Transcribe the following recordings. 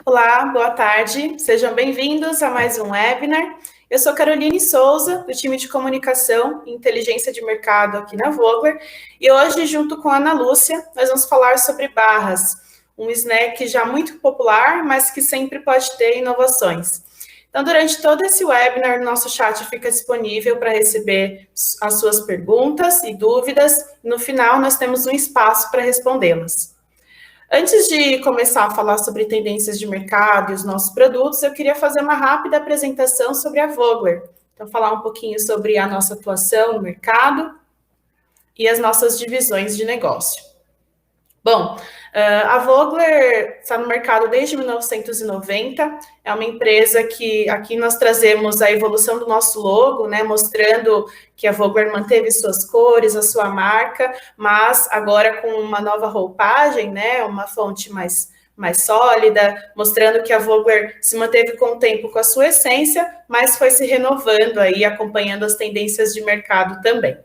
Olá, boa tarde. Sejam bem-vindos a mais um webinar. Eu sou Caroline Souza, do time de comunicação e inteligência de mercado aqui na Vogler, e hoje, junto com a Ana Lúcia, nós vamos falar sobre barras, um snack já muito popular, mas que sempre pode ter inovações. Então, durante todo esse webinar, nosso chat fica disponível para receber as suas perguntas e dúvidas, e no final nós temos um espaço para respondê-las. Antes de começar a falar sobre tendências de mercado e os nossos produtos, eu queria fazer uma rápida apresentação sobre a Vogler. Então, falar um pouquinho sobre a nossa atuação no mercado e as nossas divisões de negócio. Bom, a Vogler está no mercado desde 1990, é uma empresa que aqui nós trazemos a evolução do nosso logo, né, mostrando que a Vogler manteve suas cores, a sua marca, mas agora com uma nova roupagem, né, uma fonte mais sólida, mostrando que a Vogler se manteve com o tempo com a sua essência, mas foi se renovando aí, acompanhando as tendências de mercado também.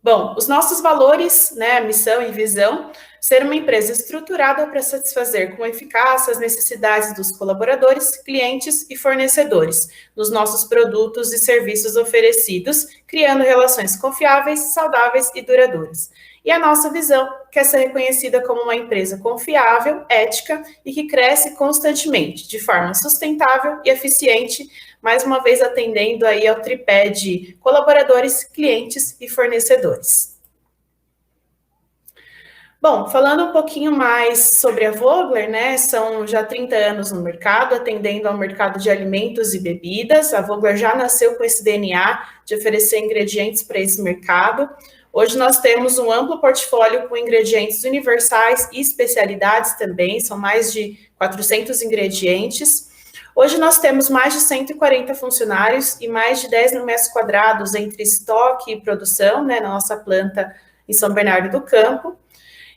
Bom, os nossos valores, né, missão e visão, ser uma empresa estruturada para satisfazer com eficácia as necessidades dos colaboradores, clientes e fornecedores, nos nossos produtos e serviços oferecidos, criando relações confiáveis, saudáveis e duradouras. E a nossa visão quer ser reconhecida como uma empresa confiável, ética e que cresce constantemente, de forma sustentável e eficiente, mais uma vez atendendo aí ao tripé de colaboradores, clientes e fornecedores. Bom, falando um pouquinho mais sobre a Vogler, né, são já 30 anos no mercado, atendendo ao mercado de alimentos e bebidas. A Vogler já nasceu com esse DNA de oferecer ingredientes para esse mercado. Hoje nós temos um amplo portfólio com ingredientes universais e especialidades também, são mais de 400 ingredientes. Hoje nós temos mais de 140 funcionários e mais de 10 mil metros quadrados entre estoque e produção, né, na nossa planta em São Bernardo do Campo.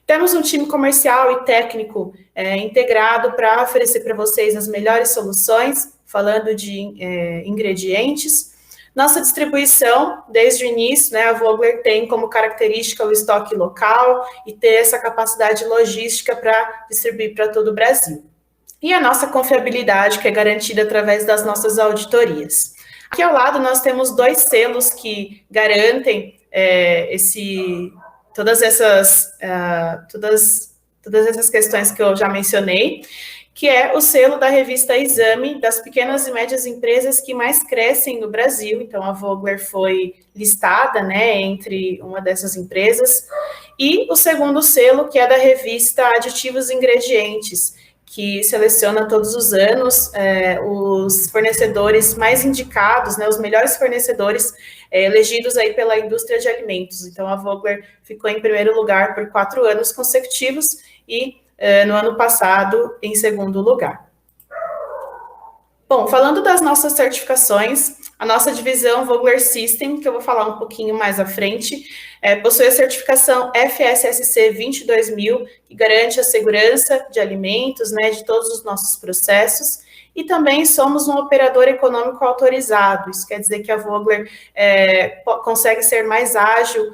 Temos um time comercial e técnico integrado para oferecer para vocês as melhores soluções, falando de ingredientes. Nossa distribuição, desde o início, né, a Vogler tem como característica o estoque local e ter essa capacidade logística para distribuir para todo o Brasil. E a nossa confiabilidade, que é garantida através das nossas auditorias. Aqui ao lado nós temos 2 selos que garantem todas essas questões que eu já mencionei, que é o selo da revista Exame, das pequenas e médias empresas que mais crescem no Brasil. Então, a Vogler foi listada, né, entre uma dessas empresas. E o segundo selo, que é da revista Aditivos e Ingredientes, que seleciona todos os anos os fornecedores mais indicados, né, os melhores fornecedores elegidos aí pela indústria de alimentos. Então, a Vogler ficou em primeiro lugar por 4 anos consecutivos e, no ano passado, em segundo lugar. Bom, falando das nossas certificações, a nossa divisão Vogler System, que eu vou falar um pouquinho mais à frente, possui a certificação FSSC 22000, que garante a segurança de alimentos, né, de todos os nossos processos, e também somos um operador econômico autorizado. Isso quer dizer que a Vogler consegue ser mais ágil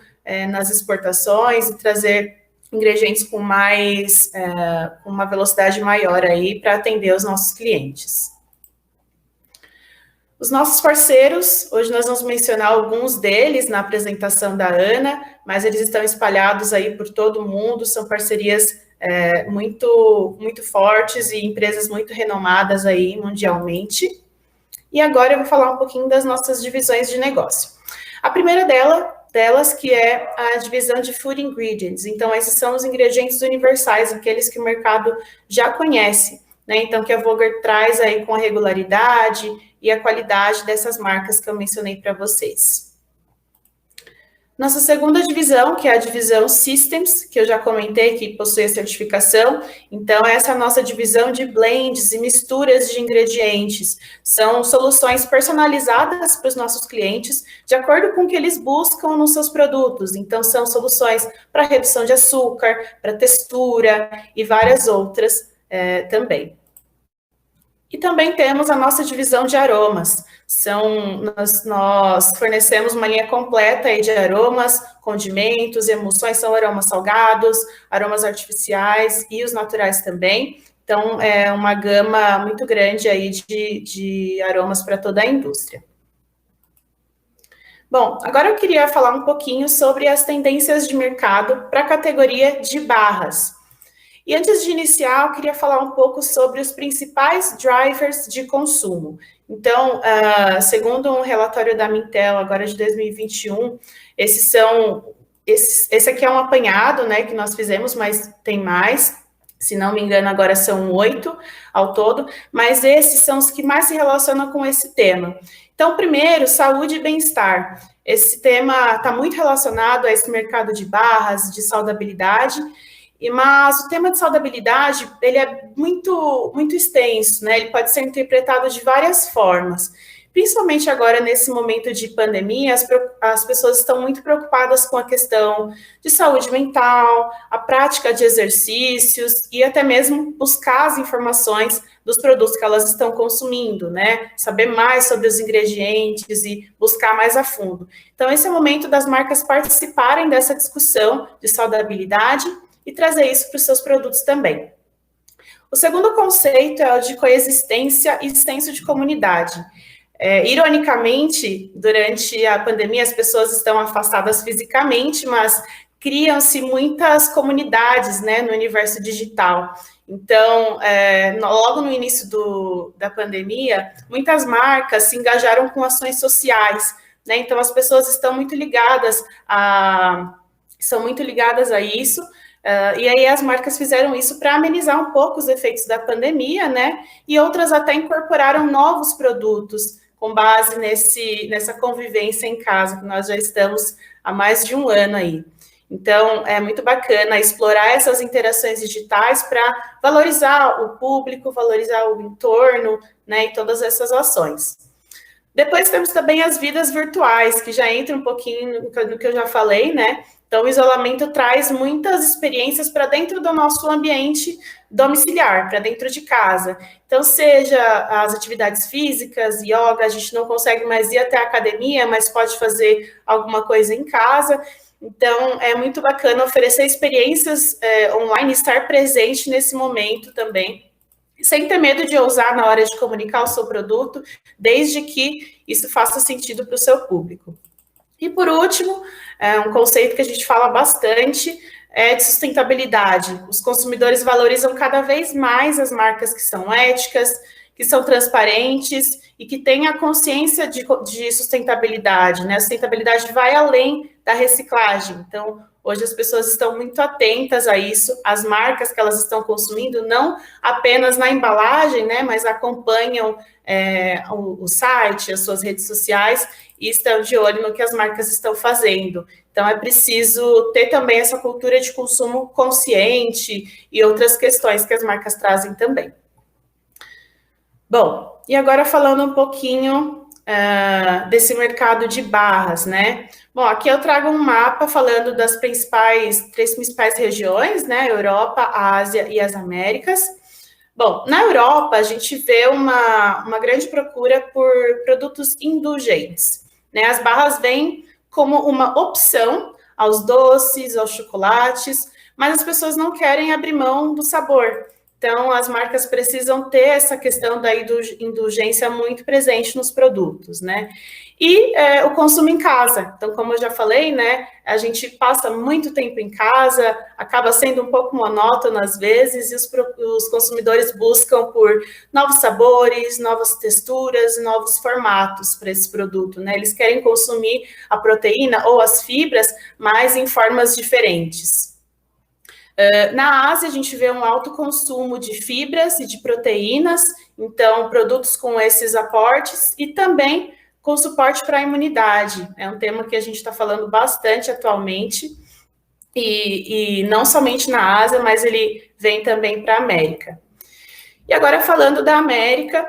nas exportações e trazer ingredientes com uma velocidade maior aí para atender os nossos clientes. Os nossos parceiros, hoje nós vamos mencionar alguns deles na apresentação da Ana, mas eles estão espalhados aí por todo o mundo, são parcerias muito fortes e empresas muito renomadas aí mundialmente. E agora eu vou falar um pouquinho das nossas divisões de negócio. A primeira delas que é a divisão de Food Ingredients. Então, esses são os ingredientes universais, aqueles que o mercado já conhece, né? Então, que a Vogler traz aí com a regularidade e a qualidade dessas marcas que eu mencionei para vocês. Nossa segunda divisão, que é a divisão Systems, que eu já comentei que possui a certificação. Então, essa é a nossa divisão de blends e misturas de ingredientes. São soluções personalizadas para os nossos clientes, de acordo com o que eles buscam nos seus produtos. Então, são soluções para redução de açúcar, para textura e várias outras também. E também temos a nossa divisão de aromas. Nós fornecemos uma linha completa aí de aromas, condimentos, emulsões, são aromas salgados, aromas artificiais e os naturais também. Então, é uma gama muito grande aí de aromas para toda a indústria. Bom, agora eu queria falar um pouquinho sobre as tendências de mercado para a categoria de barras. E antes de iniciar, eu queria falar um pouco sobre os principais drivers de consumo. Então, segundo um relatório da Mintel, agora de 2021, esse aqui é um apanhado, né, que nós fizemos, mas tem mais. Se não me engano, agora são 8 ao todo, mas esses são os que mais se relacionam com esse tema. Então, primeiro, saúde e bem-estar. Esse tema está muito relacionado a esse mercado de barras, de saudabilidade, mas o tema de saudabilidade, ele é muito, muito extenso, né? Ele pode ser interpretado de várias formas. Principalmente agora, nesse momento de pandemia, as pessoas estão muito preocupadas com a questão de saúde mental, a prática de exercícios e até mesmo buscar as informações dos produtos que elas estão consumindo, né? Saber mais sobre os ingredientes e buscar mais a fundo. Então, esse é o momento das marcas participarem dessa discussão de saudabilidade e trazer isso para os seus produtos também. O segundo conceito é o de coexistência e senso de comunidade. Ironicamente, durante a pandemia, as pessoas estão afastadas fisicamente, mas criam-se muitas comunidades, né, no universo digital. Então, logo no início da pandemia, muitas marcas se engajaram com ações sociais, né? Então, as pessoas estão muito ligadas a isso. E aí as marcas fizeram isso para amenizar um pouco os efeitos da pandemia, né? E outras até incorporaram novos produtos com base nessa convivência em casa, que nós já estamos há mais de um ano aí. Então, é muito bacana explorar essas interações digitais para valorizar o público, valorizar o entorno, né? E todas essas ações. Depois temos também as vidas virtuais, que já entra um pouquinho no que eu já falei, né? Então, o isolamento traz muitas experiências para dentro do nosso ambiente domiciliar, para dentro de casa. Então, seja as atividades físicas, yoga, a gente não consegue mais ir até a academia, mas pode fazer alguma coisa em casa. Então, é muito bacana oferecer experiências online, estar presente nesse momento também, sem ter medo de ousar na hora de comunicar o seu produto, desde que isso faça sentido para o seu público. E, por último, um conceito que a gente fala bastante é de sustentabilidade. Os consumidores valorizam cada vez mais as marcas que são éticas, que são transparentes e que têm a consciência de sustentabilidade, né? A sustentabilidade vai além da reciclagem. Então, hoje as pessoas estão muito atentas a isso, as marcas que elas estão consumindo, não apenas na embalagem, né? Mas acompanham o site, as suas redes sociais, e estão de olho no que as marcas estão fazendo. Então, é preciso ter também essa cultura de consumo consciente e outras questões que as marcas trazem também. Bom, e agora falando um pouquinho desse mercado de barras, né? Bom, aqui eu trago um mapa falando das três principais regiões, né? Europa, a Ásia e as Américas. Bom, na Europa, a gente vê uma grande procura por produtos indulgentes, né? As barras vêm como uma opção aos doces, aos chocolates, mas as pessoas não querem abrir mão do sabor. Então, as marcas precisam ter essa questão da indulgência muito presente nos produtos, né? E o consumo em casa. Então, como eu já falei, né? A gente passa muito tempo em casa, acaba sendo um pouco monótono às vezes, e os consumidores buscam por novos sabores, novas texturas, novos formatos para esse produto, né? Eles querem consumir a proteína ou as fibras, mas em formas diferentes. Na Ásia, a gente vê um alto consumo de fibras e de proteínas, então, produtos com esses aportes e também com suporte para a imunidade. É um tema que a gente está falando bastante atualmente, e não somente na Ásia, mas ele vem também para a América. E agora, falando da América,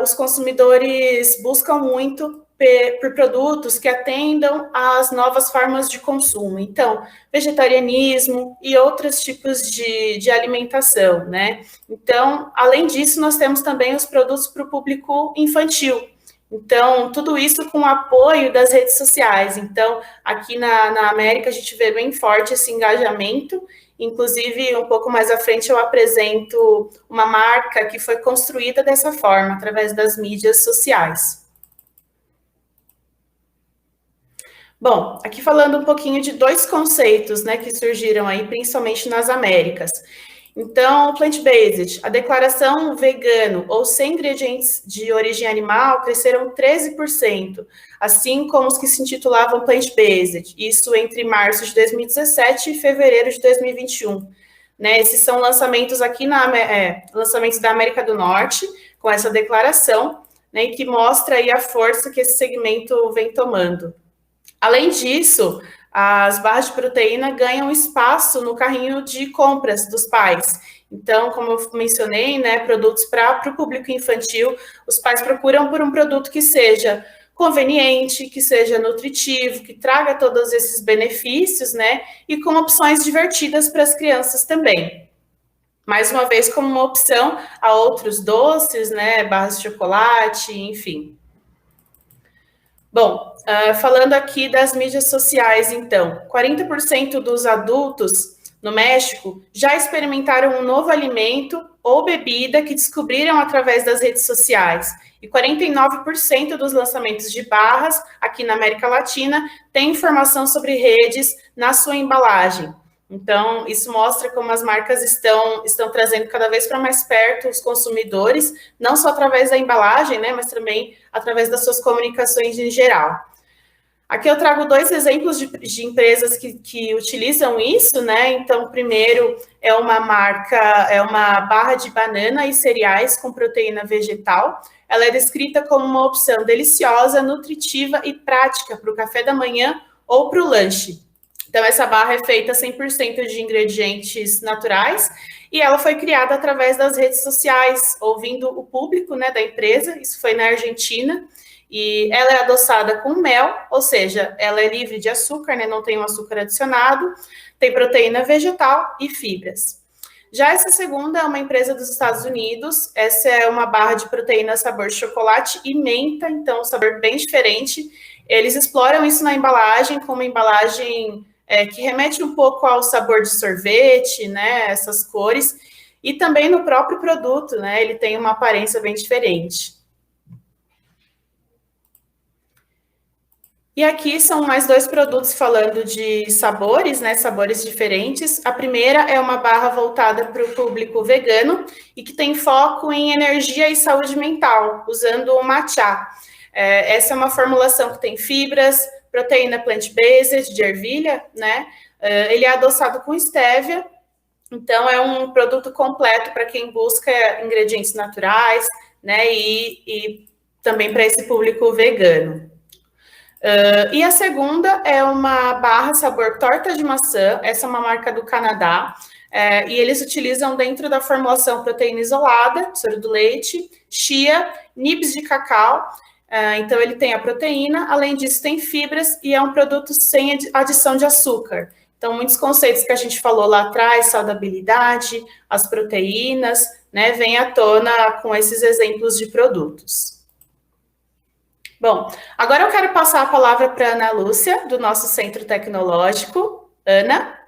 os consumidores buscam muito por produtos que atendam às novas formas de consumo. Então, vegetarianismo e outros tipos de alimentação, né? Então, além disso, nós temos também os produtos para o público infantil. Então, tudo isso com o apoio das redes sociais. Então, aqui na América, a gente vê bem forte esse engajamento. Inclusive, um pouco mais à frente, eu apresento uma marca que foi construída dessa forma, através das mídias sociais. Bom, aqui falando um pouquinho de dois conceitos, né, que surgiram aí, principalmente nas Américas. Então, plant-based, a declaração vegano ou sem ingredientes de origem animal cresceram 13%, assim como os que se intitulavam plant-based, isso entre março de 2017 e fevereiro de 2021. Né, esses são lançamentos aqui lançamentos da América do Norte, com essa declaração, né, e que mostra aí a força que esse segmento vem tomando. Além disso, as barras de proteína ganham espaço no carrinho de compras dos pais. Então, como eu mencionei, né, produtos para o público infantil, os pais procuram por um produto que seja conveniente, que seja nutritivo, que traga todos esses benefícios, né, e com opções divertidas para as crianças também. Mais uma vez, como uma opção a outros doces, né, barras de chocolate, enfim. Bom, falando aqui das mídias sociais, então, 40% dos adultos no México já experimentaram um novo alimento ou bebida que descobriram através das redes sociais. E 49% dos lançamentos de barras aqui na América Latina têm informação sobre redes na sua embalagem. Então, isso mostra como as marcas estão trazendo cada vez para mais perto os consumidores, não só através da embalagem, né, mas também através das suas comunicações em geral. Aqui eu trago dois exemplos de empresas que utilizam isso, né? Então, primeiro é uma barra de banana e cereais com proteína vegetal. Ela é descrita como uma opção deliciosa, nutritiva e prática para o café da manhã ou para o lanche. Então, essa barra é feita 100% de ingredientes naturais e ela foi criada através das redes sociais, ouvindo o público, né, da empresa. Isso foi na Argentina. E ela é adoçada com mel, ou seja, ela é livre de açúcar, né, não tem um açúcar adicionado, tem proteína vegetal e fibras. Já essa segunda é uma empresa dos Estados Unidos, essa é uma barra de proteína sabor chocolate e menta, então um sabor bem diferente. Eles exploram isso na embalagem, com uma embalagem que remete um pouco ao sabor de sorvete, né, essas cores, e também no próprio produto, né, ele tem uma aparência bem diferente. E aqui são mais dois produtos falando de sabores, né, sabores diferentes. A primeira é uma barra voltada para o público vegano e que tem foco em energia e saúde mental, usando o matcha. Essa é uma formulação que tem fibras, proteína plant-based de ervilha, né? Ele é adoçado com stevia, então é um produto completo para quem busca ingredientes naturais, né? E também para esse público vegano. E a segunda é uma barra sabor torta de maçã, essa é uma marca do Canadá, e eles utilizam dentro da formulação proteína isolada, soro do leite, chia, nibs de cacau, então ele tem a proteína, além disso tem fibras e é um produto sem adição de açúcar. Então, muitos conceitos que a gente falou lá atrás, saudabilidade, as proteínas, né, vem à tona com esses exemplos de produtos. Bom, agora eu quero passar a palavra para a Ana Lúcia, do nosso Centro Tecnológico. Ana,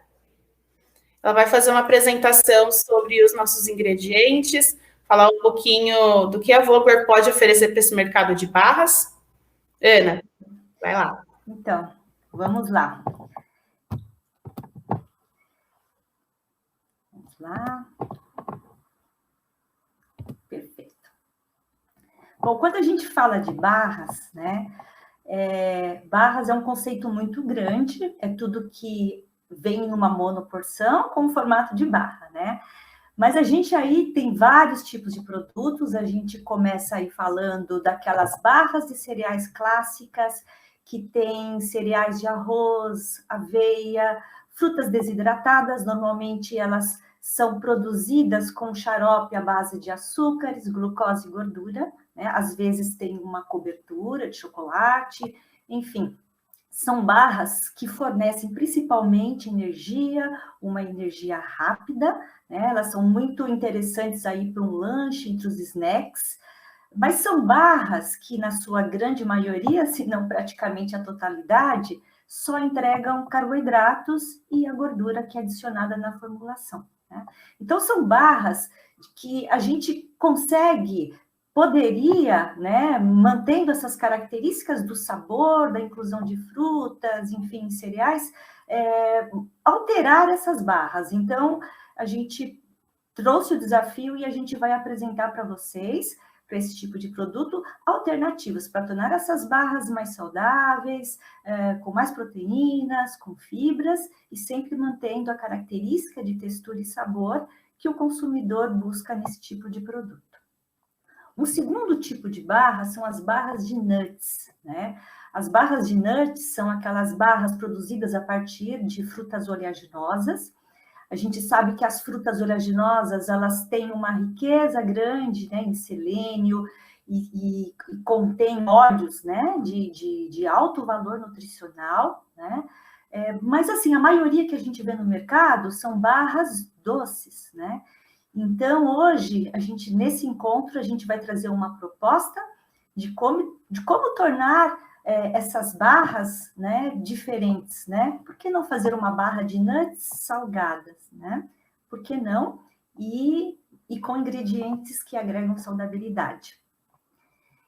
ela vai fazer uma apresentação sobre os nossos ingredientes, falar um pouquinho do que a Vogler pode oferecer para esse mercado de barras. Ana, vai lá. Então, vamos lá. Vamos lá. Perfeito. Bom, quando a gente fala de barras, né? Barras é um conceito muito grande, é tudo que vem numa monoporção com formato de barra, né? Mas a gente aí tem vários tipos de produtos, a gente começa aí falando daquelas barras de cereais clássicas, que tem cereais de arroz, aveia, frutas desidratadas, normalmente elas são produzidas com xarope à base de açúcares, glucose e gordura, né? Às vezes tem uma cobertura de chocolate, enfim. São barras que fornecem principalmente energia, uma energia rápida, né? Elas são muito interessantes aí para um lanche, entre os snacks. Mas são barras que, na sua grande maioria, se não praticamente a totalidade, só entregam carboidratos e a gordura que é adicionada na formulação, né? Então, são barras que a gente poderia, né, mantendo essas características do sabor, da inclusão de frutas, enfim, cereais, alterar essas barras. Então, a gente trouxe o desafio e a gente vai apresentar para vocês, para esse tipo de produto, alternativas para tornar essas barras mais saudáveis, com mais proteínas, com fibras, e sempre mantendo a característica de textura e sabor que o consumidor busca nesse tipo de produto. Um segundo tipo de barra são as barras de nuts, né? As barras de nuts são aquelas barras produzidas a partir de frutas oleaginosas. A gente sabe que as frutas oleaginosas, elas têm uma riqueza grande, né, em selênio e contêm óleos, né, de alto valor nutricional, né? Mas, assim, a maioria que a gente vê no mercado são barras doces, né? Então, hoje, nesse encontro, a gente vai trazer uma proposta de como tornar essas barras, né, diferentes, né? Por que não fazer uma barra de nuts salgadas, né? Por que não? E com ingredientes que agregam saudabilidade.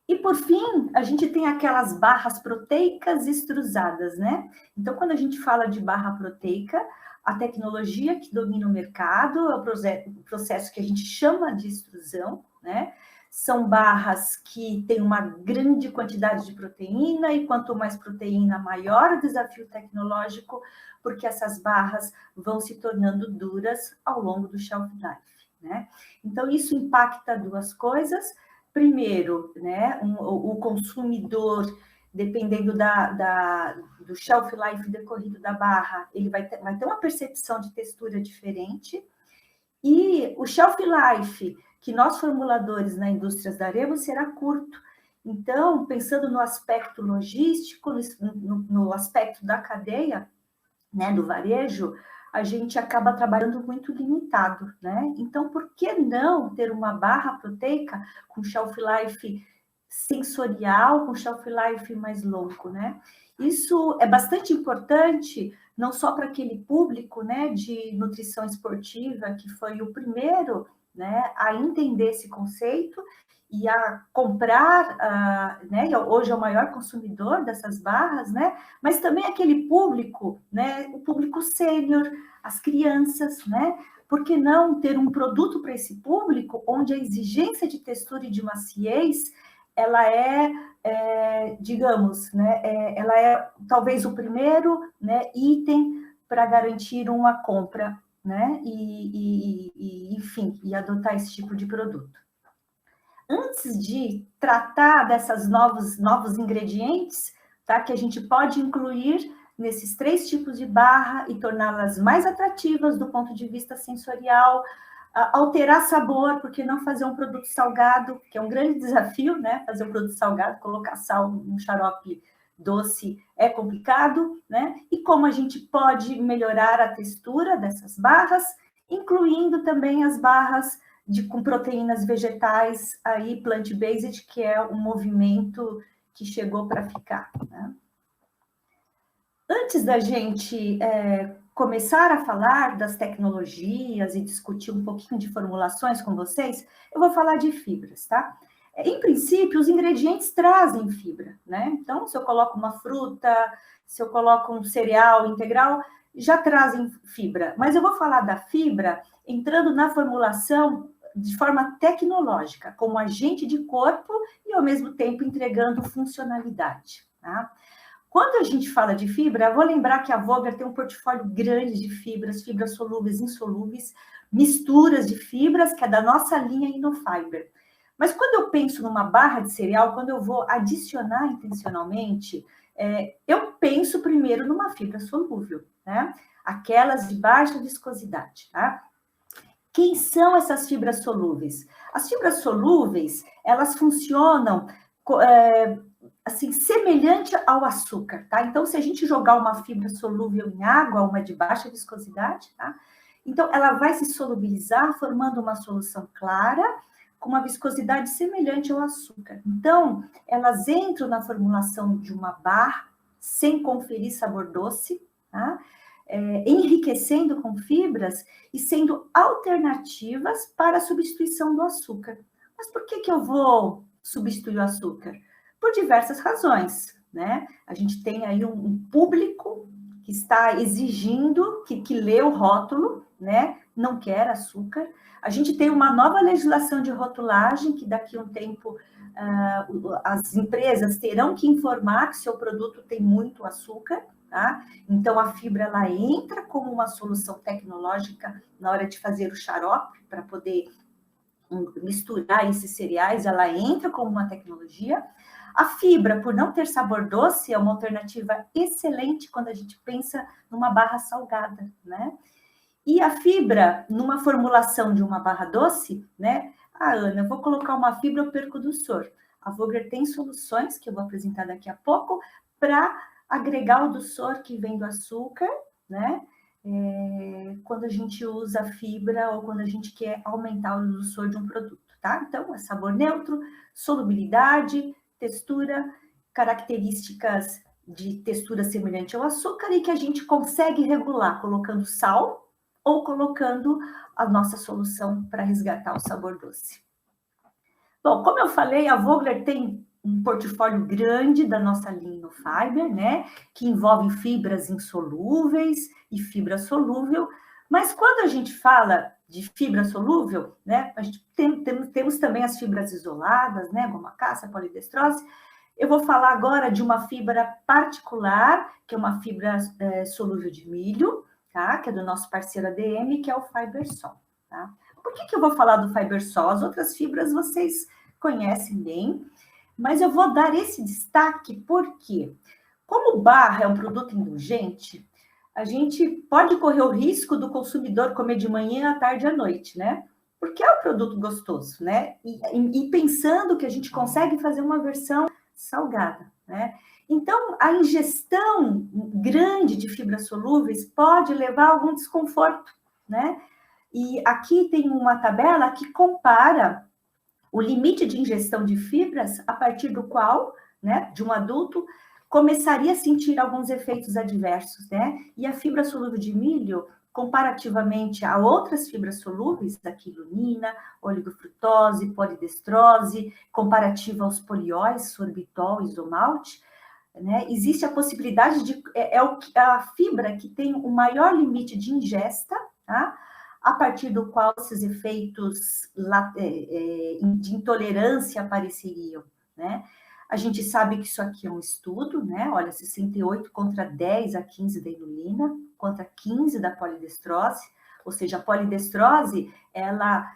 E, por fim, a gente tem aquelas barras proteicas extrusadas, né? Então, quando a gente fala de barra proteica, a tecnologia que domina o mercado é o processo que a gente chama de extrusão, né? São barras que têm uma grande quantidade de proteína, e quanto mais proteína, maior o desafio tecnológico, porque essas barras vão se tornando duras ao longo do shelf life, né? Então, isso impacta duas coisas. Primeiro, né, o consumidor, dependendo do shelf life decorrido da barra, ele vai ter uma percepção de textura diferente. E o shelf life que nós formuladores na indústria daremos será curto. Então, pensando no aspecto logístico, no aspecto da cadeia, né, do varejo, a gente acaba trabalhando muito limitado, né? Então, por que não ter uma barra proteica com shelf life sensorial, com shelf life mais longo, né? Isso é bastante importante, não só para aquele público, né, de nutrição esportiva, que foi o primeiro, né, a entender esse conceito e a comprar, né, hoje é o maior consumidor dessas barras, né, mas também aquele público, né, o público sênior, as crianças, né, por que não ter um produto para esse público, onde a exigência de textura e de maciez, ela digamos, né, ela é talvez o primeiro, né, item para garantir uma compra, né, enfim, e adotar esse tipo de produto. Antes de tratar desses novos ingredientes, tá, que a gente pode incluir nesses 3 tipos de barra e torná-las mais atrativas do ponto de vista sensorial, alterar sabor, porque não fazer um produto salgado, que é um grande desafio, né? Fazer um produto salgado, colocar sal num xarope doce é complicado, né? E como a gente pode melhorar a textura dessas barras, incluindo também as barras com proteínas vegetais, aí plant-based, que é um movimento que chegou para ficar, né? Antes da gente começar a falar das tecnologias e discutir um pouquinho de formulações com vocês, eu vou falar de fibras, tá? Em princípio, os ingredientes trazem fibra, né? Então, se eu coloco uma fruta, se eu coloco um cereal integral, já trazem fibra. Mas eu vou falar da fibra entrando na formulação de forma tecnológica, como agente de corpo e, ao mesmo tempo, entregando funcionalidade, tá? Quando a gente fala de fibra, eu vou lembrar que a Vogler tem um portfólio grande de fibras solúveis, insolúveis, misturas de fibras, que é da nossa linha InnoFiber. Mas quando eu penso numa barra de cereal, quando eu vou adicionar intencionalmente, eu penso primeiro numa fibra solúvel, né? Aquelas de baixa viscosidade, tá? Quem são essas fibras solúveis? As fibras solúveis, elas funcionam assim, semelhante ao açúcar, tá? Então, se a gente jogar uma fibra solúvel em água, uma de baixa viscosidade, tá? Então, ela vai se solubilizar, formando uma solução clara, com uma viscosidade semelhante ao açúcar. Então, elas entram na formulação de uma barra sem conferir sabor doce, tá? Enriquecendo com fibras e sendo alternativas para a substituição do açúcar. Mas por que eu vou substituir o açúcar? Por diversas razões, né? A gente tem aí um público que está exigindo, que lê o rótulo, né? Não quer açúcar. A gente tem uma nova legislação de rotulagem, que daqui a um tempo as empresas terão que informar que seu produto tem muito açúcar, tá? Então, a fibra, ela entra como uma solução tecnológica na hora de fazer o xarope, para poder misturar esses cereais, ela entra como uma tecnologia. A fibra, por não ter sabor doce, é uma alternativa excelente quando a gente pensa numa barra salgada, né? E a fibra, numa formulação de uma barra doce, né? Ana, eu vou colocar uma fibra, eu perco o doçor. A Vogler tem soluções, que eu vou apresentar daqui a pouco, para agregar o doçor que vem do açúcar, né? Quando a gente usa fibra ou quando a gente quer aumentar o doçor de um produto, tá? Então, é sabor neutro, solubilidade, textura, características de textura semelhante ao açúcar e que a gente consegue regular colocando sal ou colocando a nossa solução para resgatar o sabor doce. Bom, como eu falei, a Vogler tem um portfólio grande da nossa linha Inofiber, né? Que envolve fibras insolúveis e fibra solúvel. Mas quando a gente fala de fibra solúvel, né? A gente temos também as fibras isoladas, né? Goma caça, polidestrose. Eu vou falar agora de uma fibra particular, que é uma fibra solúvel de milho, tá? Que é do nosso parceiro ADM, que é o Fibersol, tá? Por que eu vou falar do Fibersol? As outras fibras vocês conhecem bem, mas eu vou dar esse destaque porque, como barra é um produto indulgente, a gente pode correr o risco do consumidor comer de manhã, à tarde e à noite, né? Porque é um produto gostoso, né? E pensando que a gente consegue fazer uma versão salgada, né? Então, a ingestão grande de fibras solúveis pode levar a algum desconforto, né? E aqui tem uma tabela que compara o limite de ingestão de fibras a partir do qual, né, de um adulto, começaria a sentir alguns efeitos adversos, né? E a fibra solúvel de milho, comparativamente a outras fibras solúveis, da quilonina, oligofrutose, polidestrose, comparativa aos polióis, sorbitol, isomalte, né? Existe a possibilidade de... a fibra que tem o maior limite de ingesta, tá? A partir do qual esses efeitos de intolerância apareceriam, né? A gente sabe que isso aqui é um estudo, né? Olha, 68 contra 10 a 15 da inulina, contra 15 da polidestrose, ou seja, a polidestrose, ela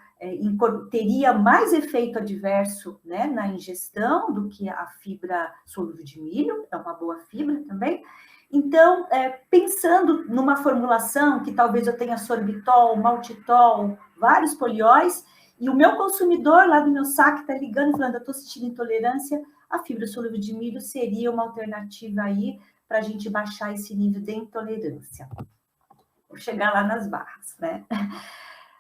teria mais efeito adverso, né, na ingestão do que a fibra solúvel de milho, é uma boa fibra também. Então, pensando numa formulação que talvez eu tenha sorbitol, maltitol, vários polióis, e o meu consumidor lá do meu saco está ligando, falando, eu estou sentindo intolerância, a fibra solúvel de milho seria uma alternativa aí para a gente baixar esse nível de intolerância. Vou chegar lá nas barras, né?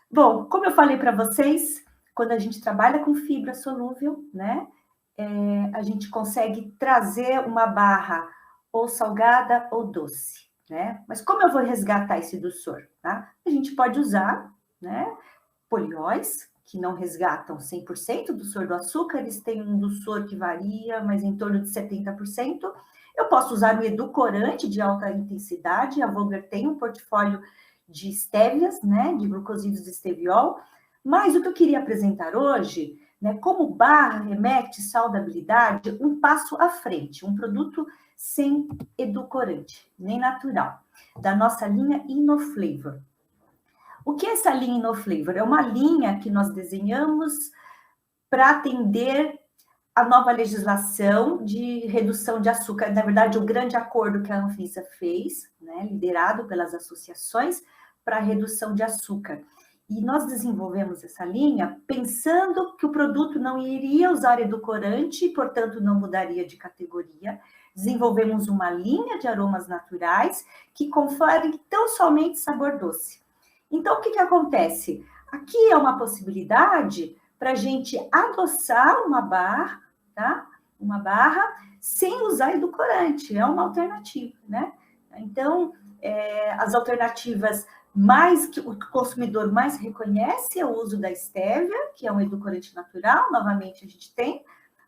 Bom, como eu falei para vocês, quando a gente trabalha com fibra solúvel, né, a gente consegue trazer uma barra ou salgada ou doce, né? Mas como eu vou resgatar esse doçor, tá? A gente pode usar, né, polióis, que não resgatam 100% do doçor do açúcar, eles têm um doçor que varia, mas em torno de 70%. Eu posso usar um edulcorante de alta intensidade, a Vogler tem um portfólio de estévias, né, de glucosídeos de esteviol, mas o que eu queria apresentar hoje, né, como barra remete saudabilidade, um passo à frente, um produto sem edulcorante, nem natural, da nossa linha InnoFlavor. O que é essa linha InnoFlavor? É uma linha que nós desenhamos para atender a nova legislação de redução de açúcar, na verdade, o grande acordo que a Anvisa fez, né, liderado pelas associações, para a redução de açúcar. E nós desenvolvemos essa linha pensando que o produto não iria usar edulcorante e, portanto, não mudaria de categoria. Desenvolvemos uma linha de aromas naturais que conferem tão somente sabor doce. Então, o que acontece? Aqui é uma possibilidade para a gente adoçar uma barra, tá? Uma barra sem usar edulcorante, é uma alternativa, né? Então, as alternativas mais que o consumidor mais reconhece é o uso da estévia, que é um edulcorante natural. Novamente, a gente tem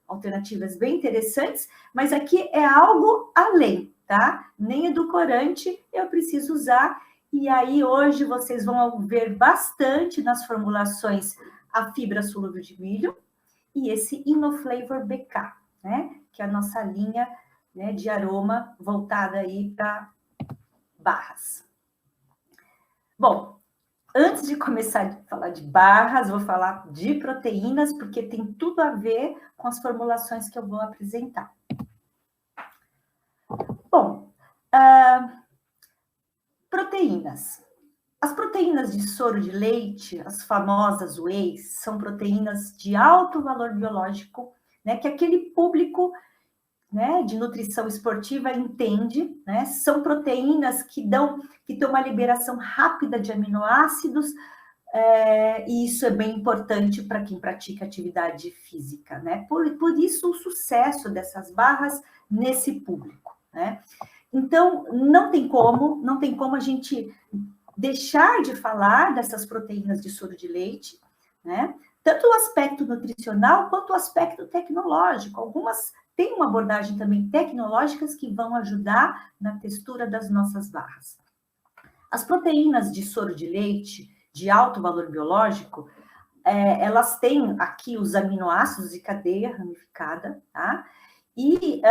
alternativas bem interessantes, mas aqui é algo além, tá? Nem edulcorante eu preciso usar. E aí, hoje, vocês vão ver bastante nas formulações a fibra solúvel de milho e esse InnoFlavor BK, né? Que é a nossa linha, né, de aroma voltada aí para barras. Bom, antes de começar a falar de barras, vou falar de proteínas, porque tem tudo a ver com as formulações que eu vou apresentar. Bom, proteínas. As proteínas de soro de leite, as famosas whey, são proteínas de alto valor biológico, né, que aquele público, né, de nutrição esportiva entende, né? São proteínas que têm uma liberação rápida de aminoácidos, e isso é bem importante para quem pratica atividade física, né? Por isso o sucesso dessas barras nesse público, né? Então, não tem como a gente deixar de falar dessas proteínas de soro de leite, né? Tanto o aspecto nutricional quanto o aspecto tecnológico. Algumas têm uma abordagem também tecnológicas que vão ajudar na textura das nossas barras. As proteínas de soro de leite, de alto valor biológico, elas têm aqui os aminoácidos de cadeia ramificada, tá? E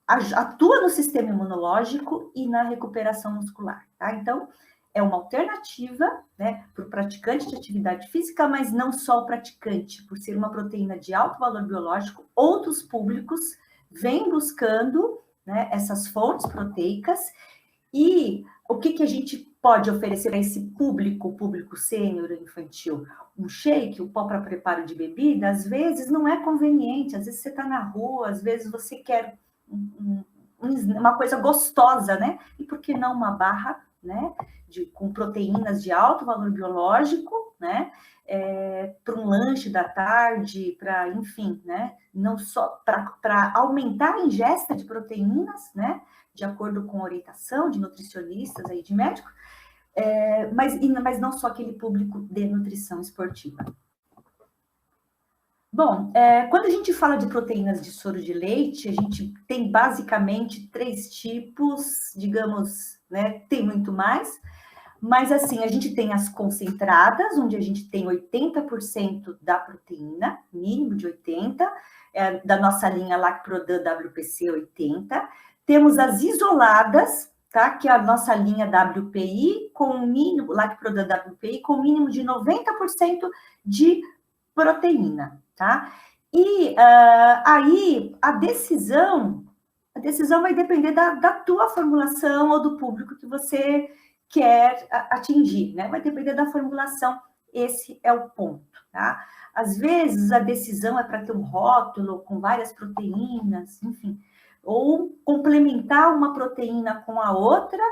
atua no sistema imunológico e na recuperação muscular, tá? Então, é uma alternativa, né, para o praticante de atividade física, mas não só o praticante, por ser uma proteína de alto valor biológico, outros públicos vêm buscando, né, essas fontes proteicas. E o que a gente pode oferecer a esse público sênior infantil? Um shake, um pó para preparo de bebida, às vezes não é conveniente, às vezes você está na rua, às vezes você quer uma coisa gostosa, né? E por que não uma barra, né, com proteínas de alto valor biológico, né, para um lanche da tarde, para, enfim, né, não só para aumentar a ingesta de proteínas, né, de acordo com a orientação de nutricionistas aí, de médicos, mas não só aquele público de nutrição esportiva. Bom, quando a gente fala de proteínas de soro de leite, a gente tem basicamente 3 tipos, digamos, né, tem muito mais, mas assim, a gente tem as concentradas, onde a gente tem 80% da proteína, mínimo de 80%, da nossa linha Lacprodan WPC 80%. Temos as isoladas, tá? Que é a nossa linha WPI, com mínimo, Lacprodan WPI, com mínimo de 90% de proteína, tá? E aí a decisão vai depender da tua formulação ou do público que você quer atingir, né? Vai depender da formulação, esse é o ponto, tá? Às vezes a decisão é para ter um rótulo com várias proteínas, enfim, ou complementar uma proteína com a outra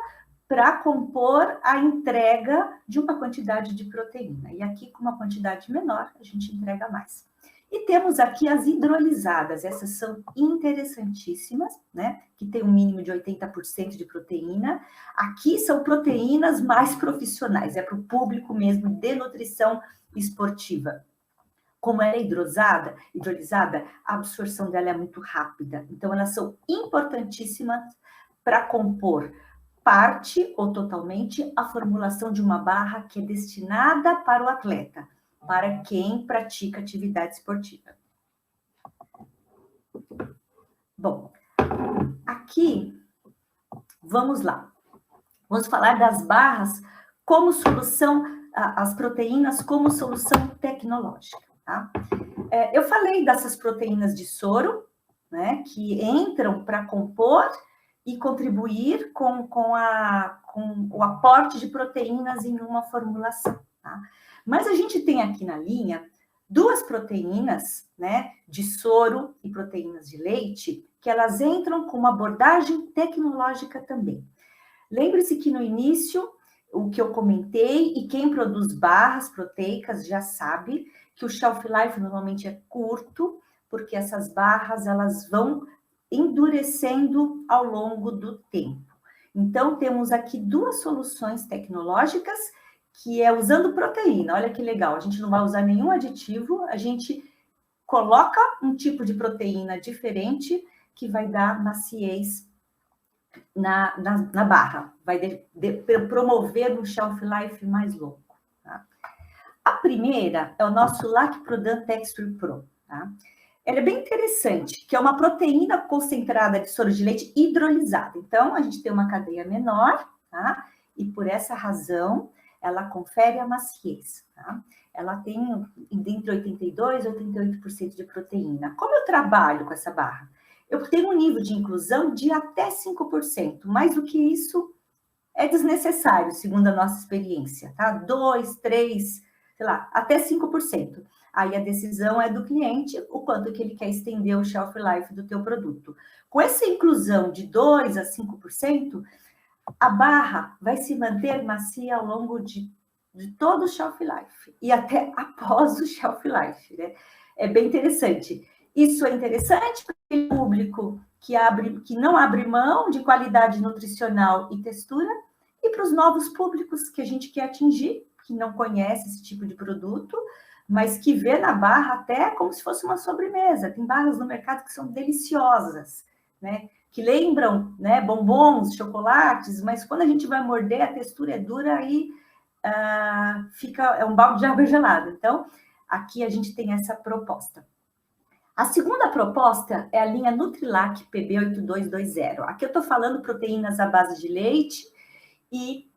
para compor a entrega de uma quantidade de proteína. E aqui, com uma quantidade menor, a gente entrega mais. E temos aqui as hidrolisadas, essas são interessantíssimas, né? Que tem um mínimo de 80% de proteína. Aqui são proteínas mais profissionais, é para o público mesmo de nutrição esportiva. Como ela é hidrolisada, a absorção dela é muito rápida. Então, elas são importantíssimas para compor parte ou totalmente a formulação de uma barra que é destinada para o atleta, para quem pratica atividade esportiva. Bom, aqui, vamos lá. Vamos falar das barras como solução, as proteínas como solução tecnológica, tá? Eu falei dessas proteínas de soro, né, que entram para compor e contribuir com o aporte de proteínas em uma formulação, tá? Mas a gente tem aqui na linha 2 proteínas, né, de soro e proteínas de leite, que elas entram com uma abordagem tecnológica também. Lembre-se que no início, o que eu comentei, e quem produz barras proteicas já sabe, que o shelf life normalmente é curto, porque essas barras elas vão endurecendo ao longo do tempo. Então, temos aqui duas soluções tecnológicas, que é usando proteína. Olha que legal, a gente não vai usar nenhum aditivo, a gente coloca um tipo de proteína diferente que vai dar maciez na barra, vai promover um shelf life mais longo. Tá? A primeira é o nosso Lacprodam Texture Pro. Tá? Ela é bem interessante, que é uma proteína concentrada de soro de leite hidrolisada. Então, a gente tem uma cadeia menor, tá? E por essa razão, ela confere a maciez, tá? Ela tem entre 82% e 88% de proteína. Como eu trabalho com essa barra? Eu tenho um nível de inclusão de até 5%. Mais do que isso, é desnecessário, segundo a nossa experiência, tá? 2, 3, sei lá, até 5%. Aí a decisão é do cliente, o quanto que ele quer estender o shelf life do teu produto. Com essa inclusão de 2 a 5%, a barra vai se manter macia ao longo de todo o shelf life e até após o shelf life, né? É bem interessante. Isso é interessante para aquele público que não abre mão de qualidade nutricional e textura, e para os novos públicos que a gente quer atingir, que não conhece esse tipo de produto, mas que vê na barra até como se fosse uma sobremesa. Tem barras no mercado que são deliciosas, né? Que lembram, né, bombons, chocolates, mas quando a gente vai morder, a textura é dura e é um balde de água gelada. Então, aqui a gente tem essa proposta. A segunda proposta é a linha Nutrilac PB8220. Aqui eu estou falando proteínas à base de leite e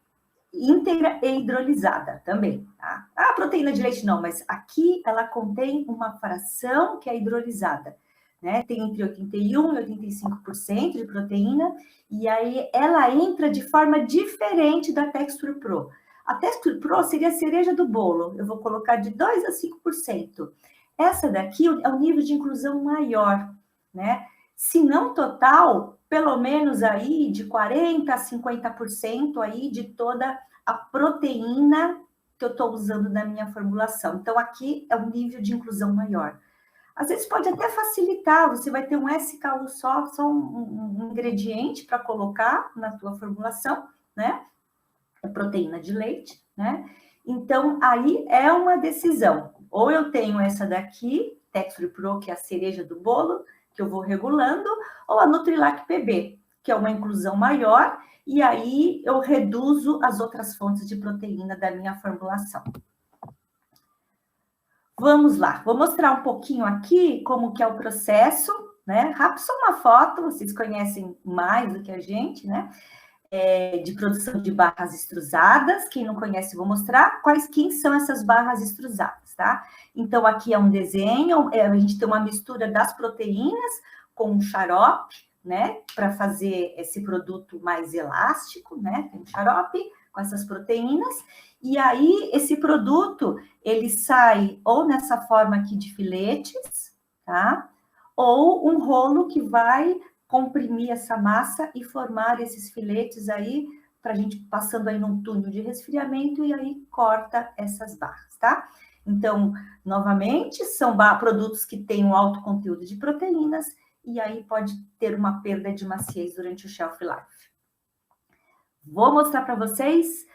íntegra e hidrolisada também, tá? Ah, proteína de leite não, mas aqui ela contém uma fração que é hidrolisada, né? Tem entre 81% e 85% de proteína, e aí ela entra de forma diferente da Texture Pro. A Texture Pro seria a cereja do bolo, eu vou colocar de 2% a 5%. Essa daqui é o nível de inclusão maior, né? Se não total, pelo menos aí de 40% a 50% aí de toda a proteína que eu estou usando na minha formulação. Então, aqui é um nível de inclusão maior. Às vezes pode até facilitar, você vai ter um SKU só um ingrediente para colocar na tua formulação, né? É proteína de leite, né? Então, aí é uma decisão. Ou eu tenho essa daqui, Texture Pro, que é a cereja do bolo, que eu vou regulando, ou a Nutrilac PB, que é uma inclusão maior, e aí eu reduzo as outras fontes de proteína da minha formulação. Vamos lá, vou mostrar um pouquinho aqui como que é o processo, né? Rápido, só uma foto, vocês conhecem mais do que a gente, né? De produção de barras extrusadas. Quem não conhece, vou mostrar quem são essas barras extrusadas, tá? Então, aqui é um desenho, a gente tem uma mistura das proteínas com um xarope, né? Para fazer esse produto mais elástico, né? Tem um xarope com essas proteínas, e aí esse produto, ele sai ou nessa forma aqui de filetes, tá? Ou um rolo que vai comprimir essa massa e formar esses filetes aí, para a gente passando aí num túnel de resfriamento, e aí corta essas barras, tá? Então, novamente, são produtos que têm um alto conteúdo de proteínas, e aí pode ter uma perda de maciez durante o shelf life. Vou mostrar para vocês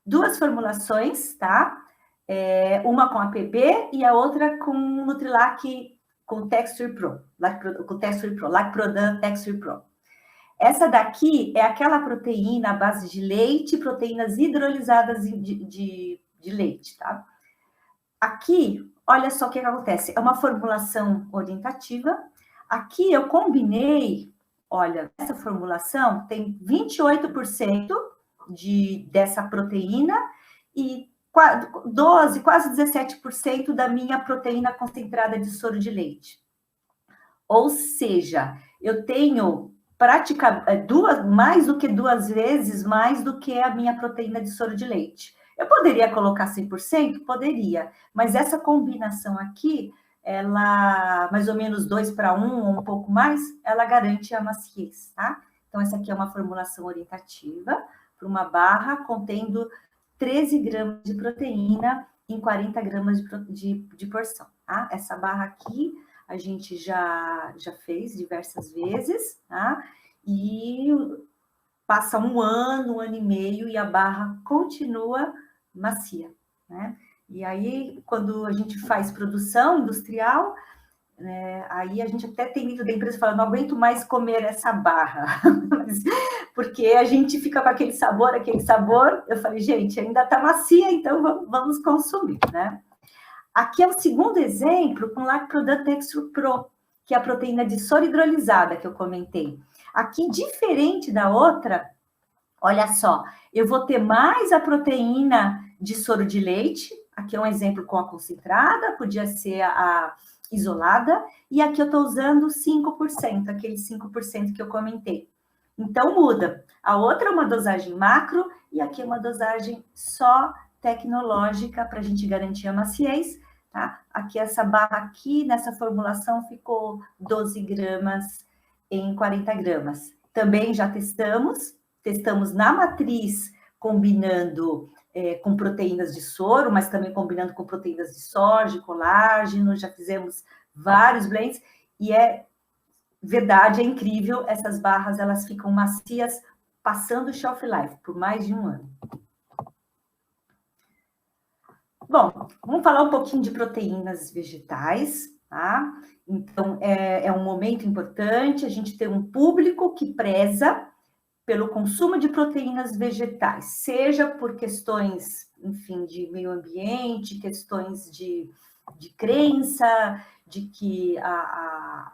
duas formulações, tá? Uma com a PB e a outra com Nutrilac com Texture Pro, Lacprodam Texture Pro. Essa daqui é aquela proteína à base de leite, proteínas hidrolisadas de leite, tá? Aqui, olha só o que acontece, é uma formulação orientativa. Aqui eu combinei, olha, essa formulação tem 28% dessa proteína e 12, quase 17% da minha proteína concentrada de soro de leite. Ou seja, eu tenho praticamente mais do que 2 vezes mais do que a minha proteína de soro de leite. Eu poderia colocar 100%? Poderia, mas essa combinação aqui, ela, mais ou menos 2 para 1 ou um pouco mais, ela garante a maciez, tá? Então, essa aqui é uma formulação orientativa para uma barra contendo 13 gramas de proteína em 40 gramas de porção, tá? Essa barra aqui a gente já fez diversas vezes, tá? E passa um ano e meio e a barra continua macia, né? E aí, quando a gente faz produção industrial, aí a gente até tem dentro da empresa fala, não aguento mais comer essa barra, porque a gente fica com aquele sabor. Eu falei, gente, ainda tá macia, então vamos consumir, né? Aqui é o segundo exemplo com Lacproduct Extra Pro, que é a proteína de soro hidrolisada que eu comentei. Aqui, diferente da outra, olha só, eu vou ter mais a proteína de soro de leite, aqui é um exemplo com a concentrada, podia ser a isolada, e aqui eu estou usando 5%, aquele 5% que eu comentei. Então, muda. A outra é uma dosagem macro, e aqui é uma dosagem só tecnológica, para a gente garantir a maciez, tá? Aqui, essa barra aqui, nessa formulação, ficou 12 gramas em 40 gramas. Também já testamos na matriz, combinando com proteínas de soro, mas também combinando com proteínas de soja, colágeno, já fizemos vários blends, e é verdade, é incrível, essas barras, elas ficam macias, passando o shelf life, por mais de um ano. Bom, vamos falar um pouquinho de proteínas vegetais, tá? Então, é um momento importante, a gente tem um público que preza pelo consumo de proteínas vegetais, seja por questões, enfim, de meio ambiente, questões de crença, de que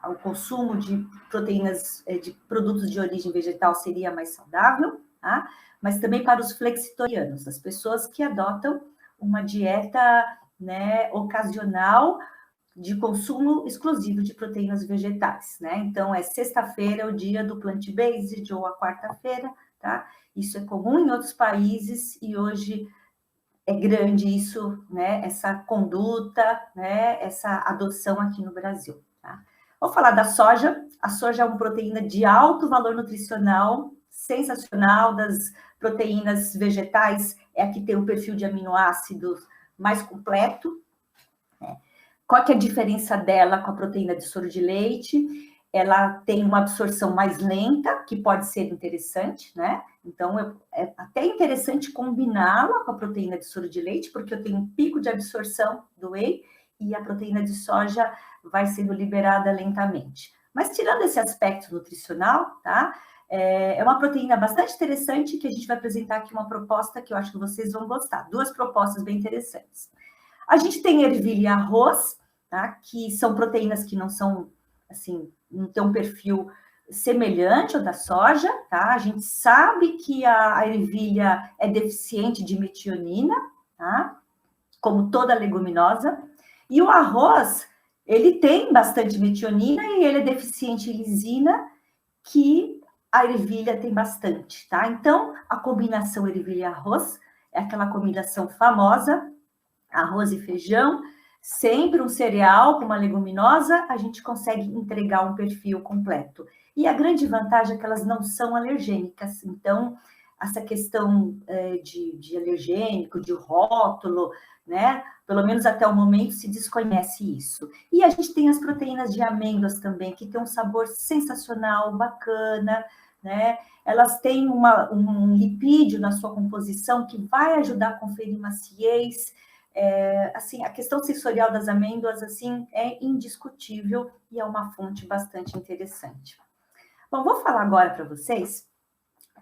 o consumo de proteínas, de produtos de origem vegetal seria mais saudável, tá? Mas também para os flexitarianos, as pessoas que adotam uma dieta, né, ocasional, de consumo exclusivo de proteínas vegetais, né? Então, é sexta-feira, o dia do plant-based, ou a quarta-feira, tá? Isso é comum em outros países e hoje é grande isso, né? Essa conduta, né? Essa adoção aqui no Brasil, tá? Vou falar da soja. A soja é uma proteína de alto valor nutricional, sensacional. Das proteínas vegetais, é a que tem o perfil de aminoácidos mais completo, né? Qual que é a diferença dela com a proteína de soro de leite? Ela tem uma absorção mais lenta, que pode ser interessante, né? Então, é até interessante combiná-la com a proteína de soro de leite, porque eu tenho um pico de absorção do whey e a proteína de soja vai sendo liberada lentamente. Mas, tirando esse aspecto nutricional, tá? É uma proteína bastante interessante que a gente vai apresentar aqui uma proposta que eu acho que vocês vão gostar. Duas propostas bem interessantes. A gente tem ervilha e arroz, tá? Que são proteínas que não são, assim, não tem um perfil semelhante ao da soja, tá? A gente sabe que a ervilha é deficiente de metionina, tá? Como toda leguminosa. E o arroz, ele tem bastante metionina e ele é deficiente em lisina, que a ervilha tem bastante, tá? Então, a combinação ervilha e arroz é aquela combinação famosa, arroz e feijão, sempre um cereal com uma leguminosa, a gente consegue entregar um perfil completo. E a grande vantagem é que elas não são alergênicas, então, essa questão de alergênico, de rótulo, né? Pelo menos até o momento se desconhece isso. E a gente tem as proteínas de amêndoas também, que tem um sabor sensacional, bacana, né? Elas têm um lipídio na sua composição que vai ajudar a conferir maciez. Assim, a questão sensorial das amêndoas, assim, é indiscutível e é uma fonte bastante interessante. Bom, vou falar agora para vocês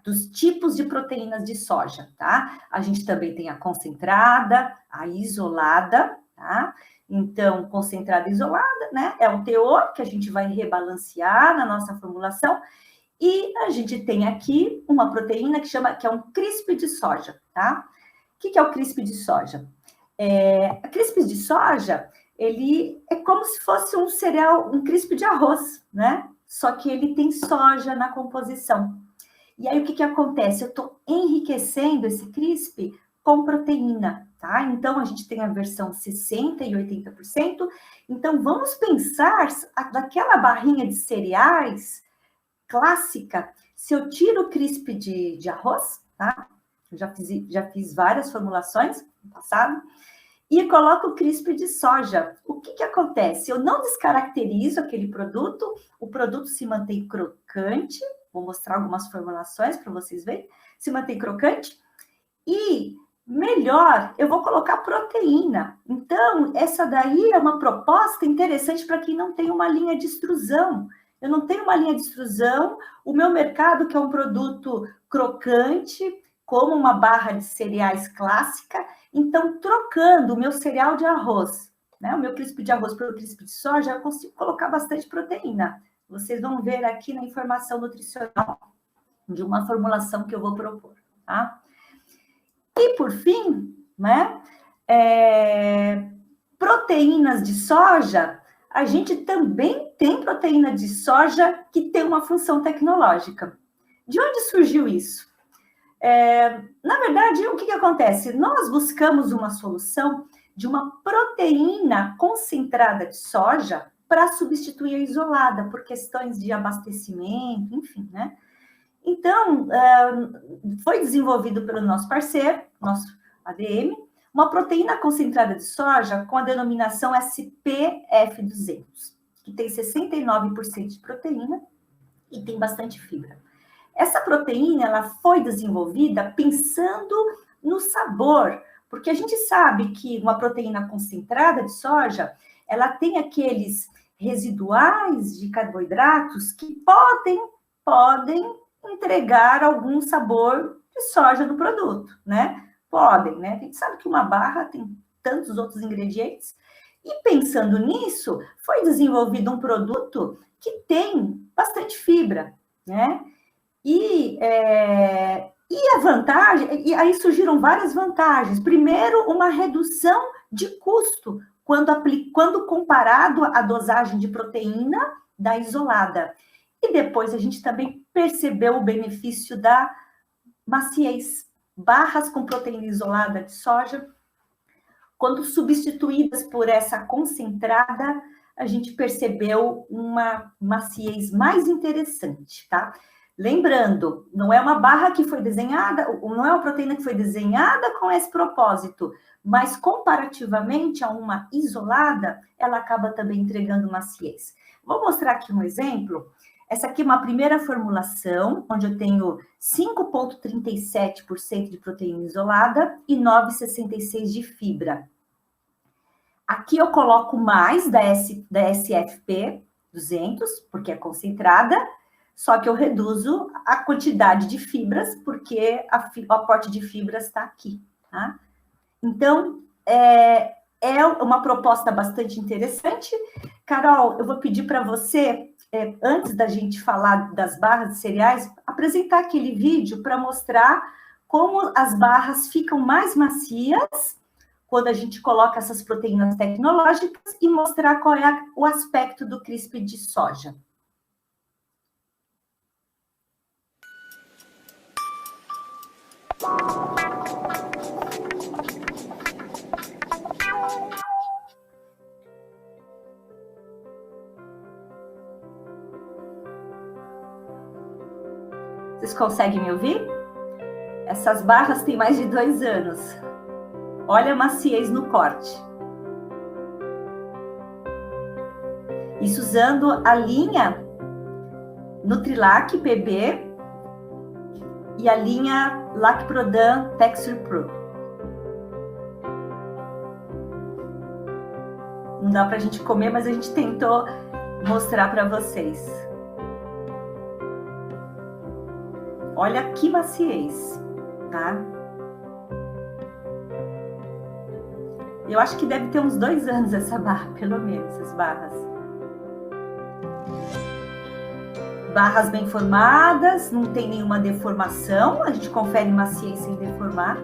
dos tipos de proteínas de soja, tá? A gente também tem a concentrada, a isolada, tá? Então, concentrada e isolada, né? É o teor que a gente vai rebalancear na nossa formulação. E a gente tem aqui uma proteína que é um crisp de soja, tá? O que é o crisp de soja? A crisp de soja, ele é como se fosse um cereal, um crisp de arroz, né? Só que ele tem soja na composição. E aí, o que acontece? Eu estou enriquecendo esse crisp com proteína, tá? Então, a gente tem a versão 60% e 80%. Então, vamos pensar daquela barrinha de cereais clássica, se eu tiro o crisp de arroz, tá? Eu já fiz várias formulações no passado, e coloco o crisp de soja. O que acontece? Eu não descaracterizo aquele produto, o produto se mantém crocante, vou mostrar algumas formulações para vocês verem, se mantém crocante, e melhor, eu vou colocar proteína. Então, essa daí é uma proposta interessante para quem não tem uma linha de extrusão. Eu não tenho uma linha de extrusão, o meu mercado, que é um produto crocante, como uma barra de cereais clássica, então, trocando o meu cereal de arroz, né, o meu crisp de arroz pelo crisp de soja, eu consigo colocar bastante proteína. Vocês vão ver aqui na informação nutricional de uma formulação que eu vou propor, tá? E, por fim, né, proteínas de soja, a gente também tem proteína de soja que tem uma função tecnológica. De onde surgiu isso? Na verdade, o que acontece? Nós buscamos uma solução de uma proteína concentrada de soja para substituir a isolada, por questões de abastecimento, enfim, né? Então, foi desenvolvido pelo nosso parceiro, nosso ADM, uma proteína concentrada de soja com a denominação SPF200, que tem 69% de proteína e tem bastante fibra. Essa proteína, ela foi desenvolvida pensando no sabor, porque a gente sabe que uma proteína concentrada de soja, ela tem aqueles residuais de carboidratos que podem entregar algum sabor de soja no produto, né? Podem, né? A gente sabe que uma barra tem tantos outros ingredientes. E pensando nisso, foi desenvolvido um produto que tem bastante fibra, né? E a vantagem, e aí surgiram várias vantagens. Primeiro, uma redução de custo quando comparado à dosagem de proteína da isolada. E depois a gente também percebeu o benefício da maciez. Barras com proteína isolada de soja, quando substituídas por essa concentrada, a gente percebeu uma maciez mais interessante, tá? Lembrando, não é uma barra que foi desenhada, não é uma proteína que foi desenhada com esse propósito, mas comparativamente a uma isolada, ela acaba também entregando maciez. Vou mostrar aqui um exemplo. Essa aqui é uma primeira formulação, onde eu tenho 5,37% de proteína isolada e 9,66% de fibra. Aqui eu coloco mais da SFP 200, porque é concentrada, só que eu reduzo a quantidade de fibras, porque o aporte de fibras está aqui, tá? Então, é uma proposta bastante interessante. Carol, eu vou pedir para você, antes da gente falar das barras de cereais, apresentar aquele vídeo para mostrar como as barras ficam mais macias quando a gente coloca essas proteínas tecnológicas e mostrar qual é o aspecto do crisp de soja. Vocês conseguem me ouvir? Essas barras têm mais de 2 anos. Olha a maciez no corte. Isso usando a linha Nutrilac PB e a linha Lacprodan Texture Pro. Não dá pra gente comer, mas a gente tentou mostrar para vocês. Olha que maciez, tá? Eu acho que deve ter uns 2 anos essa barra, pelo menos, essas barras. Barras bem formadas, não tem nenhuma deformação, a gente confere maciez sem deformar.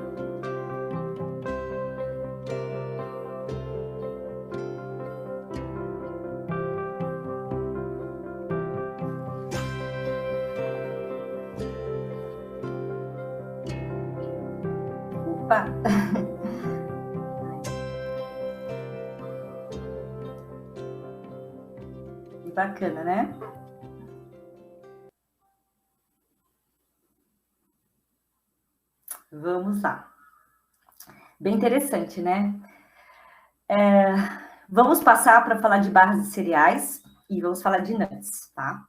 Opa! Que bacana, né? Vamos lá. Bem interessante, né? Vamos passar para falar de barras de cereais e vamos falar de nuts, tá?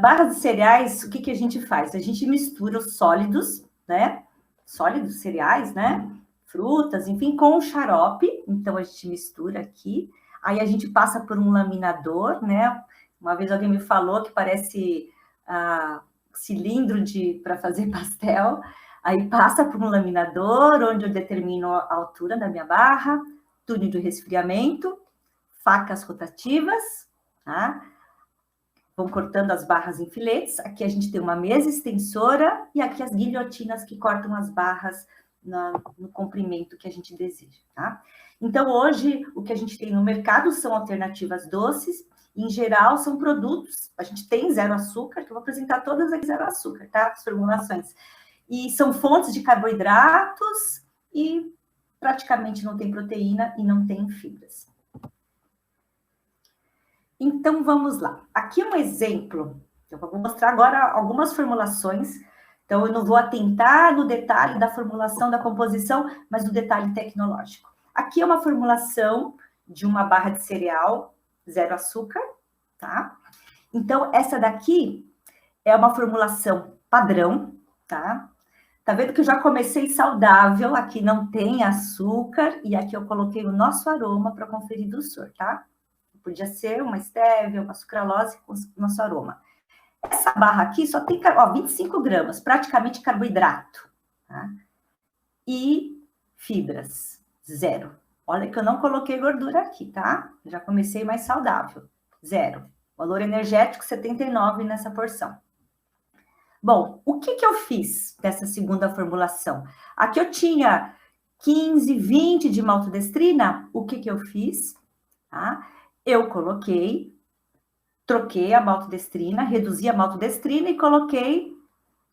Barras de cereais, o que a gente faz? A gente mistura os sólidos, né? Sólidos, cereais, né? Frutas, enfim, com o xarope. Então, a gente mistura aqui. Aí, a gente passa por um laminador, né? Uma vez alguém me falou que parece cilindro para fazer pastel. Aí, passa por um laminador, onde eu determino a altura da minha barra, túnel de resfriamento, facas rotativas, tá? Vão cortando as barras em filetes. Aqui a gente tem uma mesa extensora e aqui as guilhotinas que cortam as barras no comprimento que a gente deseja, tá? Então, hoje, o que a gente tem no mercado são alternativas doces. Em geral, são produtos. A gente tem zero açúcar, que eu vou apresentar todas aqui zero açúcar, tá? As formulações. E são fontes de carboidratos e praticamente não tem proteína e não tem fibras. Então, vamos lá. Aqui um exemplo. Eu vou mostrar agora algumas formulações. Então, eu não vou atentar no detalhe da formulação, da composição, mas no detalhe tecnológico. Aqui é uma formulação de uma barra de cereal, zero açúcar, tá? Então, essa daqui é uma formulação padrão, tá? Tá vendo que eu já comecei saudável, aqui não tem açúcar, e aqui eu coloquei o nosso aroma para conferir doçor, tá? Podia ser uma stevia, uma sucralose com nosso aroma. Essa barra aqui só tem 25 gramas, praticamente carboidrato, tá? E fibras, zero. Olha que eu não coloquei gordura aqui, tá? Já comecei mais saudável, zero. Valor energético, 79 nessa porção. Bom, o que eu fiz dessa segunda formulação? Aqui eu tinha 15, 20 de maltodestrina. O que eu fiz? Tá? Eu troquei a maltodestrina, reduzi a maltodestrina e coloquei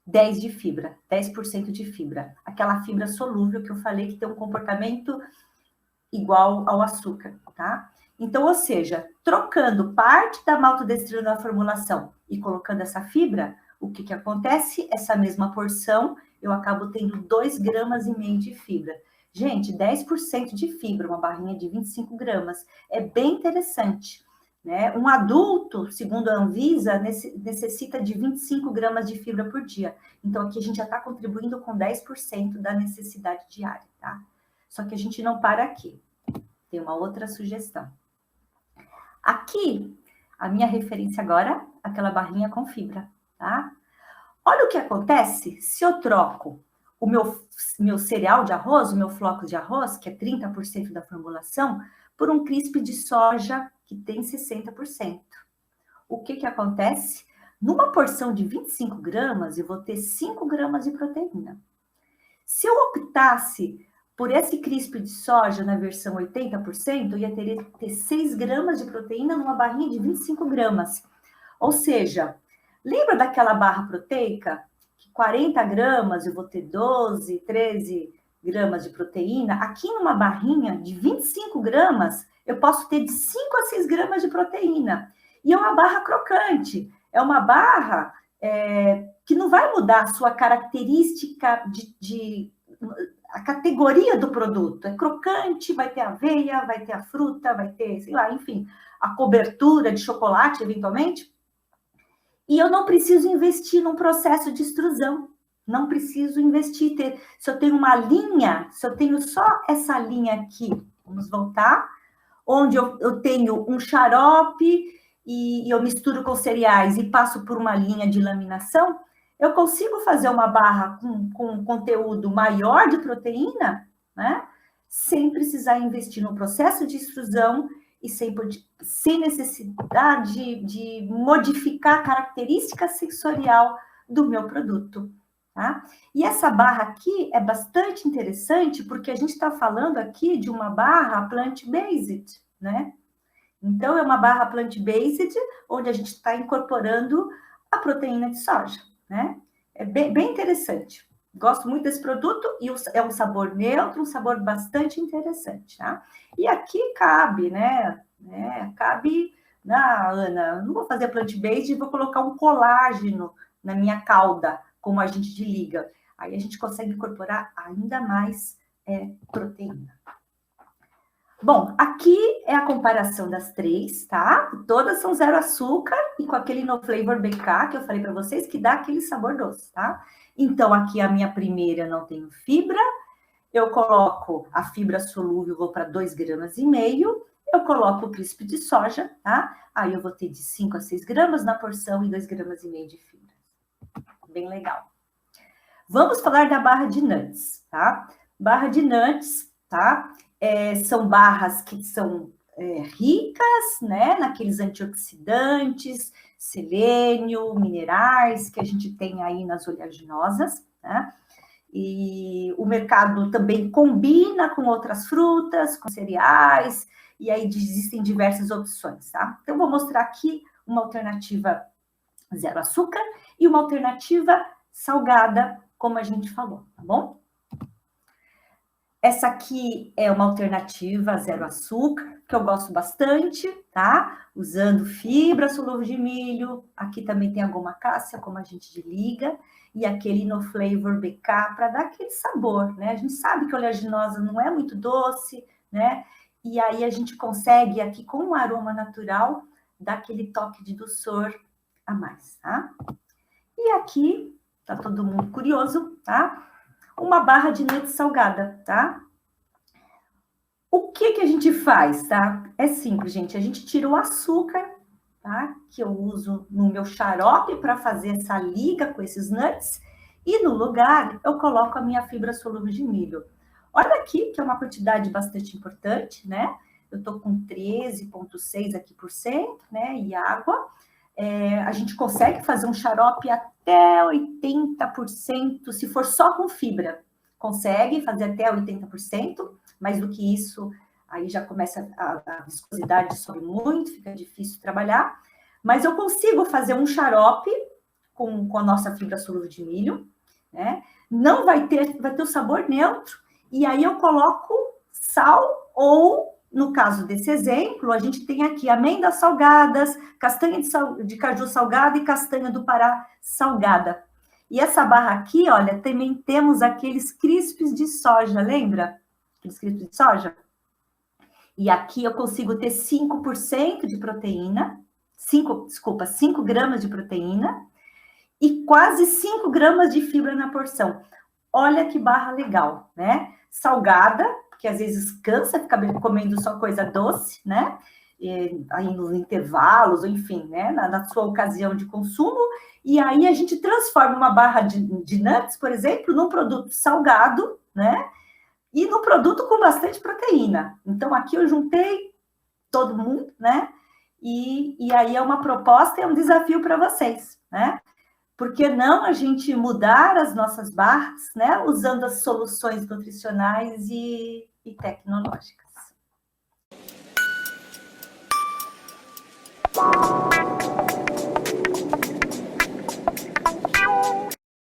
10 de fibra, 10% de fibra. Aquela fibra solúvel que eu falei que tem um comportamento igual ao açúcar, tá? Então, ou seja, trocando parte da maltodestrina na formulação e colocando essa fibra, o que acontece? Essa mesma porção, eu acabo tendo 2,5 gramas de fibra. Gente, 10% de fibra, uma barrinha de 25 gramas. É bem interessante, né? Um adulto, segundo a Anvisa, necessita de 25 gramas de fibra por dia. Então, aqui a gente já está contribuindo com 10% da necessidade diária, tá? Só que a gente não para aqui. Tem uma outra sugestão. Aqui, a minha referência agora, aquela barrinha com fibra, tá? Olha o que acontece se eu troco o meu cereal de arroz, o meu floco de arroz, que é 30% da formulação, por um crisp de soja, que tem 60%. O que acontece? Numa porção de 25 gramas, eu vou ter 5 gramas de proteína. Se eu optasse por esse crisp de soja na versão 80%, eu ia ter 6 gramas de proteína numa barrinha de 25 gramas. Ou seja, lembra daquela barra proteica? 40 gramas, eu vou ter 12, 13 gramas de proteína. Aqui numa barrinha de 25 gramas, eu posso ter de 5 a 6 gramas de proteína. E é uma barra crocante. É uma barra que não vai mudar a sua característica a categoria do produto. É crocante, vai ter aveia, vai ter a fruta, vai ter, sei lá, enfim, a cobertura de chocolate, eventualmente. E eu não preciso investir num processo de extrusão. Não preciso investir. Se eu tenho uma linha, se eu tenho só essa linha aqui, vamos voltar, onde eu tenho um xarope e eu misturo com cereais e passo por uma linha de laminação, eu consigo fazer uma barra com um conteúdo maior de proteína, né? Sem precisar investir no processo de extrusão e sem necessidade de modificar a característica sensorial do meu produto, tá? E essa barra aqui é bastante interessante porque a gente está falando aqui de uma barra plant-based, né? Então, é uma barra plant-based onde a gente está incorporando a proteína de soja, né? É bem interessante. Gosto muito desse produto e é um sabor neutro, um sabor bastante interessante, tá? E aqui cabe, né? Cabe Ana, não vou fazer plant-based e vou colocar um colágeno na minha calda como agente de liga. Aí a gente consegue incorporar ainda mais proteína. Bom, aqui é a comparação das 3, tá? Todas são 0 açúcar e com aquele No Flavor BK que eu falei para vocês, que dá aquele sabor doce, tá? Então, aqui a minha primeira eu não tenho fibra, eu coloco a fibra solúvel, vou para 2,5 gramas, eu coloco o crisp de soja, tá? Aí eu vou ter de 5 a 6 gramas na porção e 2,5 gramas de fibra. Bem legal. Vamos falar da barra de nuts, tá? Barra de nuts, tá? São barras que são ricas, né? Naqueles antioxidantes, selênio, minerais que a gente tem aí nas oleaginosas, né? E o mercado também combina com outras frutas, com cereais, e aí existem diversas opções, tá? Então, vou mostrar aqui uma alternativa 0 açúcar e uma alternativa salgada, como a gente falou, tá bom? Essa aqui é uma alternativa 0 açúcar, que eu gosto bastante, tá? Usando fibra solúvel de milho, aqui também tem a goma cássia, como a gente liga, e aquele No Flavor BK para dar aquele sabor, né? A gente sabe que a oleaginosa não é muito doce, né? E aí a gente consegue aqui com um aroma natural dar aquele toque de doçor a mais, tá? E aqui, tá todo mundo curioso, tá? Uma barra de nuts salgada, tá? O que a gente faz, tá? É simples, gente. A gente tira o açúcar, tá? Que eu uso no meu xarope para fazer essa liga com esses nuts. E no lugar, eu coloco a minha fibra solúvel de milho. Olha aqui, que é uma quantidade bastante importante, né? Eu tô com 13,6 aqui por cento, né? E água. A gente consegue fazer um xarope até 80%, se for só com fibra. Consegue fazer até 80%, mais do que isso, aí já começa a viscosidade sobe muito, fica difícil trabalhar. Mas eu consigo fazer um xarope com a nossa fibra solúvel de milho, né? Não vai ter o sabor neutro, e aí eu coloco sal ou... No caso desse exemplo, a gente tem aqui amêndoas salgadas, castanha de caju salgada e castanha do Pará salgada. E essa barra aqui, olha, também temos aqueles crisps de soja, lembra? Aqueles crisps de soja? E aqui eu consigo ter 5% de proteína, 5 gramas de proteína e quase 5 gramas de fibra na porção. Olha que barra legal, né? Salgada, que às vezes cansa ficar comendo só coisa doce, né? Aí nos intervalos, ou enfim, né? Na sua ocasião de consumo. E aí a gente transforma uma barra de nuts, por exemplo, num produto salgado, né? E num produto com bastante proteína. Então, aqui eu juntei todo mundo, né? E aí é uma proposta, é um desafio para vocês, né? Por que não a gente mudar as nossas barras, né? Usando as soluções nutricionais e tecnológicas.